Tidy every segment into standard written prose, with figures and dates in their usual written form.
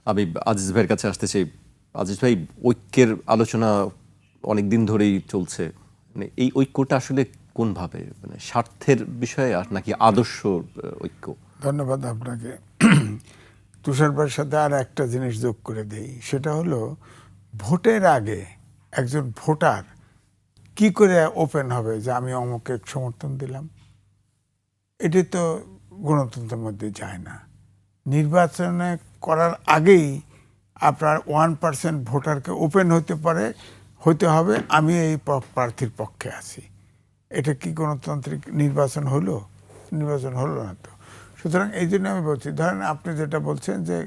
আমি আজিজ ভাইয়ের কাছে আসতে চাই। আজিজ ভাই, ঐক্যের আলোচনা অনেক দিন ধরেই চলছে। মানে এই ঐক্যটা আসলে কোনভাবে, মানে স্বার্থের বিষয়ে আর নাকি আদর্শ ঐক্য? ধন্যবাদ আপনাকে। তুষার ভাইয়ের সাথে আর একটা জিনিস যোগ করে দেই, সেটা হলো ভোটের আগে একজন ভোটার কি করে ওপেন হবে যে আমি অমুকে সমর্থন দিলাম? এটি তো গণতন্ত্রের মধ্যে যায় না। নির্বাচনে করার আগেই আপনার 1% ভোটারকে ওপেন হতে হবে আমি এই প্রার্থীর পক্ষে আছি। এটা কি গণতান্ত্রিক নির্বাচন হলো? নির্বাচন হলো না তো। সুতরাং এই জন্য আমি বলছি, ধরেন আপনি যেটা বলছেন যে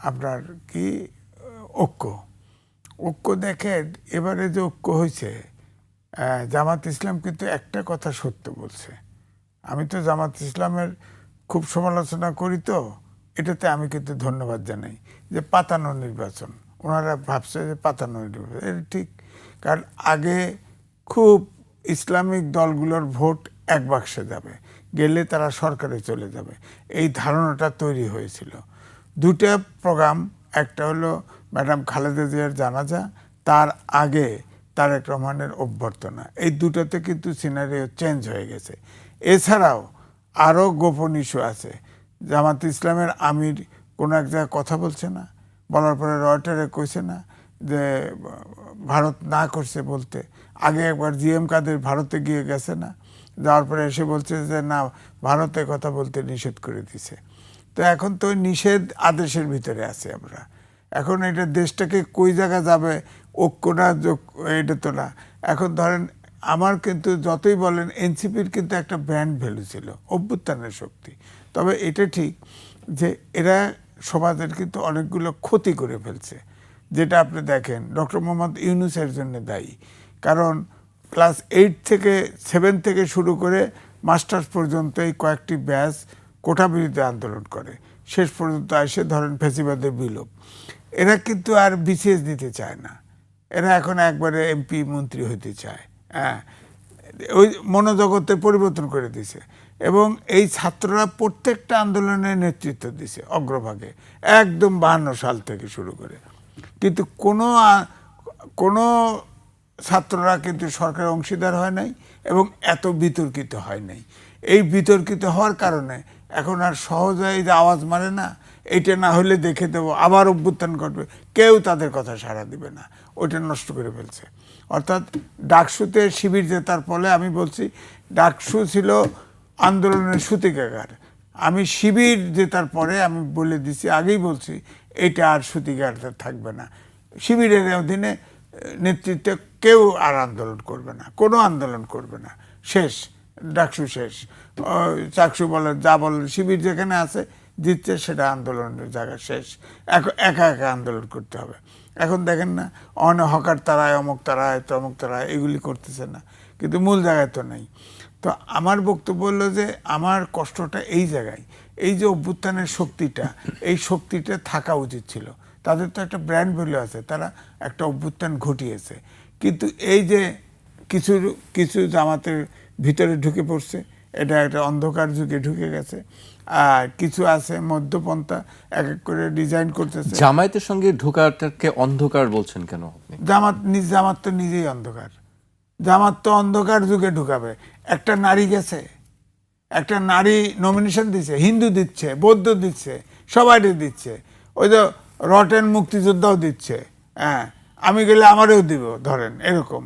আপনার কি ঐক্য দেখেন, এবারে যে ঐক্য হয়েছে, জামাত ইসলাম কিন্তু একটা কথা সত্য বলছে। আমি তো জামাত ইসলামের খুব সমালোচনা করি, তো এটাতে আমি কিন্তু ধন্যবাদ জানাই যে পাতানো নির্বাচন। ওনারা ভাবছে যে পাতানো নির্বাচন এটা ঠিক, কারণ আগে খুব ইসলামিক দলগুলোর ভোট এক বাক্সে যাবে, গেলে তারা সরকারে চলে যাবে, এই ধারণাটা তৈরি হয়েছিল। দুটা প্রোগ্রাম, একটা হলো ম্যাডাম খালেদা জিয়ার জানাজা, তার আগে তারেক রহমানের অভ্যর্থনা। এই দুটোতে কিন্তু সিনারিও চেঞ্জ হয়ে গেছে। এছাড়াও আরও গোপন ইস্যু আছে। জামাত ইসলামের আমির কোনো এক জায়গায় কথা বলছে না, বলার পরে রয়টারে কইছে না যে ভারত না করছে বলতে। আগে একবার জিএম কাদের ভারতে গিয়ে গেছে না, যাওয়ার পরে এসে বলছে যে না, ভারতে কথা বলতে নিষেধ করে দিছে। তো এখন তো নিষেধ আদেশের ভিতরে আছে আমরা। এখন এটা দেশটাকে কই জায়গা যাবে, ঐক্যটা এটা তো না। এখন ধরেন আমার কিন্তু যতই বলেন এনসিপির কিন্তু একটা ব্র্যান্ড ভ্যালু ছিল, অভ্যুত্থানের শক্তি। তবে এটা ঠিক যে এরা সমাজের কিন্তু অনেকগুলো ক্ষতি করে ফেলছে, যেটা আপনি দেখেন ডক্টর মোহাম্মদ ইউনূসের জন্য দায়ী। কারণ ক্লাস 7 থেকে শুরু করে মাস্টার্স পর্যন্ত এই কয়েকটি ব্যাচ কোটা বিরোধী আন্দোলন করে, শেষ পর্যন্ত এসে ধরেন ফ্যাসিবাদের বিলোপ। এরা কিন্তু আর বিসিএস দিতে চায় না, এরা এখন একবারে এমপি মন্ত্রী হতে চায়। হ্যাঁ, ওই মনোজগতের পরিবর্তন করে দিছে। এবং এই ছাত্ররা প্রত্যেকটা আন্দোলনের নেতৃত্ব দিছে অগ্রভাগে, একদম 52 সাল থেকে শুরু করে। কিন্তু কোনো ছাত্ররা কিন্তু সরকারের অংশীদার হয় নাই এবং এত বিতর্কিত হয় নাই। এই বিতর্কিত হওয়ার কারণে এখন আর সহজে এই যে আওয়াজ মারে না, এইটা না হলে দেখে দেবো আবার অভ্যুত্থান করবে, কেউ তাদের কথা সাড়া দিবে না, ওইটা নষ্ট করে ফেলছে। অর্থাৎ ডাকসুতে শিবির জেতার ফলে আমি বলছি ডাকসু ছিল আন্দোলনের সূতিকাগার। আমি শিবির জেতার পরে আমি বলে দিছি, আগেই বলছি, এটা আর সূতিকাগার থাকবে না। শিবিরের অধীনে নেতৃত্বে কেউ আর আন্দোলন করবে না, কোনো আন্দোলন করবে না, শেষ, ডাকসু শেষ। চাকসু বলেন যা বলেন, শিবির যেখানে আছে দিচ্ছে, সেটা আন্দোলনের জায়গা শেষ। একা একা আন্দোলন করতে হবে। এখন দেখেন না, অনেক হকার তারায়, অমুক তারায়, তমুক তারায়, এগুলি করতেছে না, কিন্তু মূল জায়গায় তো নেই। তো আমার বক্তব্য হলো যে আমার কষ্টটা এই জায়গায়, এই যে অভ্যুত্থানের শক্তিটা, এই শক্তিটা থাকা উচিত ছিল। তাদের তো একটা ব্র্যান্ড ভ্যালু আছে, তারা একটা অভ্যুত্থান ঘটিয়েছে। কিন্তু এই যে কিছু কিছু জামাতের ভিতরে ঢুকে পড়ছে, এটা একটা অন্ধকার যুগে ঢুকে গেছে। আর কিছু আছে মধ্যপন্থা, এক এক করে ডিজাইন করতেছে। জামায়াতের সঙ্গে ঢোকাটাকে অন্ধকার বলছেন কেন আপনি? জামাত তো নিজেই অন্ধকার। জামাত তো অন্ধকার যুগে ঢুকাবে। একটা নারী গেছে, একটা নারী নমিনেশন দিচ্ছে, হিন্দু দিচ্ছে, বৌদ্ধ দিচ্ছে, সবাই দিচ্ছে। ওই যে রটেন মুক্তিযোদ্ধাও দিচ্ছে। হ্যাঁ, আমি গেলে আমারও দিব, ধরেন এরকম।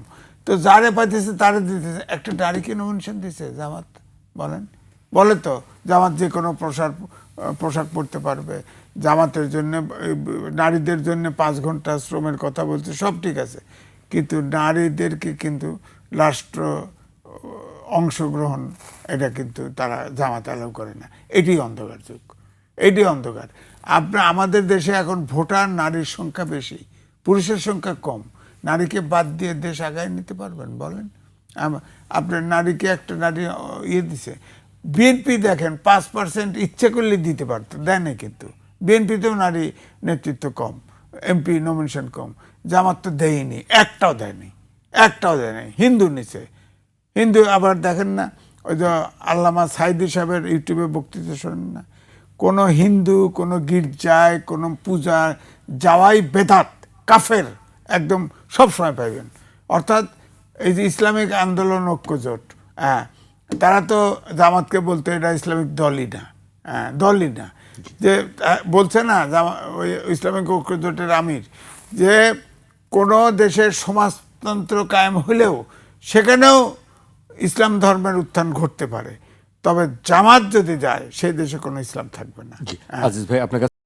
তো যারে পাইতেছে তারে দিতেছে। একটা নারীকে নমিনেশন দিচ্ছে জামাত, বলেন, বলে তো জামাত যে কোনো পোশাক পরতে পারবে, জামাতের জন্য নারীদের জন্য 5 ঘন্টা শ্রমের কথা বলছে, সব ঠিক আছে, কিন্তু নারীদেরকে কিন্তু রাষ্ট্র অংশগ্রহণ, এটা কিন্তু তারা জামাত অ্যালাউ করে না। এটি অন্ধকার যুগ, এটি অন্ধকার। আমাদের দেশে এখন ভোটার নারীর সংখ্যা বেশি, পুরুষের সংখ্যা কম। নারীকে বাদ দিয়ে দেশ আগায় নিতে পারবেন বলেন? আপনার নারীকে একটা নারী দিছে। বিএনপি দেখেন 5% ইচ্ছে করলে দিতে পারতো, দেয় না, কিন্তু বিএনপিতেও নারী নেতৃত্ব কম, এমপি নমিনেশন কম। জামাত তো দেয়নি, একটাও দেয়নি, একটাও দেয়নি। হিন্দু নিচে, হিন্দু আবার দেখেন না, ওই যে আল্লামা সাইদি সাহেবের ইউটিউবে বক্তৃতা শোনেন না, কোনো হিন্দু কোনো গির্জায় কোনো পূজা যাওয়াই বেদাত, কাফের একদম সবসময় পাইবেন। অর্থাৎ এই যে ইসলামিক আন্দোলন ঐক্যজোট, হ্যাঁ, তারা তো জামাতকে বলতো এটা ইসলামিক দলই না, দলই না। যে বলছে না ওই ইসলামিক ঐক্যজোটের আমির যে কোনো দেশের সমাজতন্ত্র কায়েম হলেও সেখানেও ইসলাম ধর্মের উত্থান ঘটতে পারে, তবে জামাত যদি যায় সেই দেশে কোনো ইসলাম থাকবে না। আজিজ ভাই, আপনার কাছে